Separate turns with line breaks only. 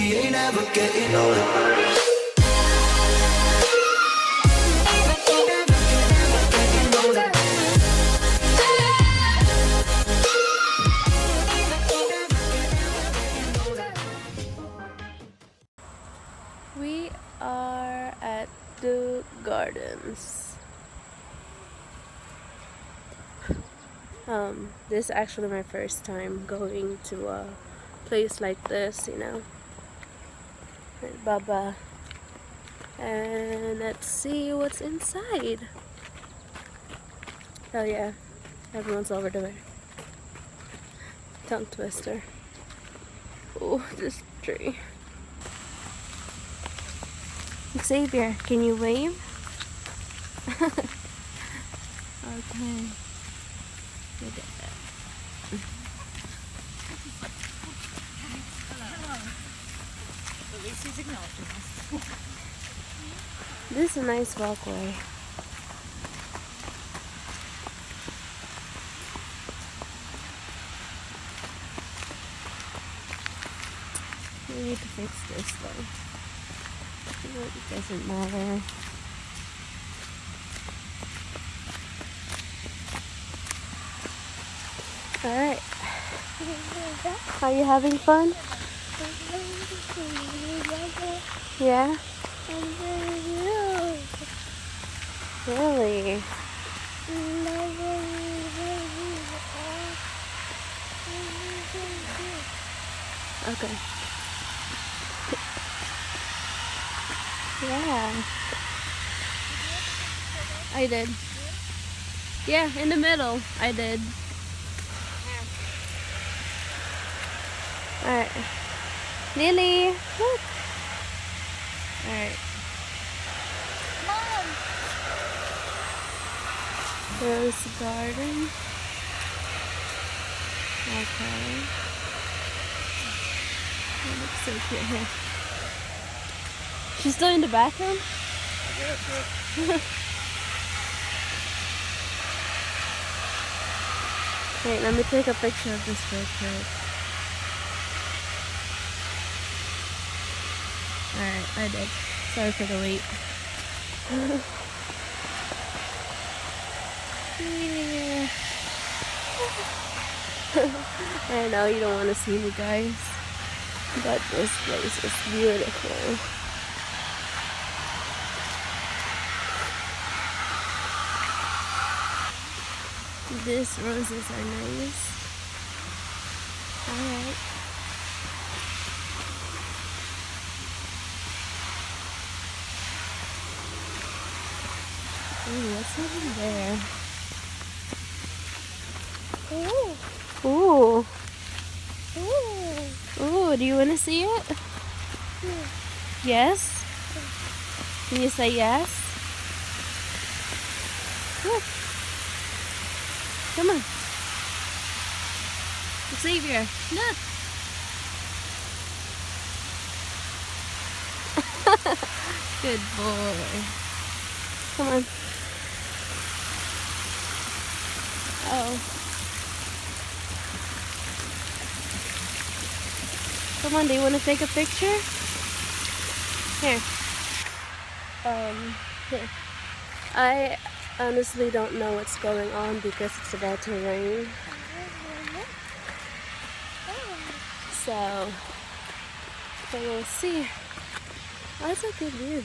we ain't ever getting older.
We are at the gardens. This is actually my first time going to a place like this, you know. With Baba. And let's see what's inside. Oh yeah, everyone's over there. Tongue twister. Oh, this tree. Xavier, can you wave? Okay. Look at that. This is a nice walkway. We need to fix this though. It doesn't matter. Alright. Are you having fun? Yeah? Really? Okay. Yeah. I did. Yeah, in the middle. I did. Alright. Lily! Look! Alright.
Mom!
Rose garden. Okay. That looks so cute here. She's still in the bathroom?
I guess so.
Wait, let me take a picture of this real quick. Alright, I did. Sorry for the wait. Yeah. I know you don't want to see me, guys, but this place is beautiful. These roses are nice. Alright. Ooh, what's over there?
Ooh.
Ooh.
Ooh.
Ooh, do you want to see it? Yes? Can you say yes? Look. Come on. Xavier, look. Good boy. Come on. Oh. Come on, do you want to take a picture? Here. Here. I honestly don't know what's going on because it's about to rain. So we'll see. That's a good view.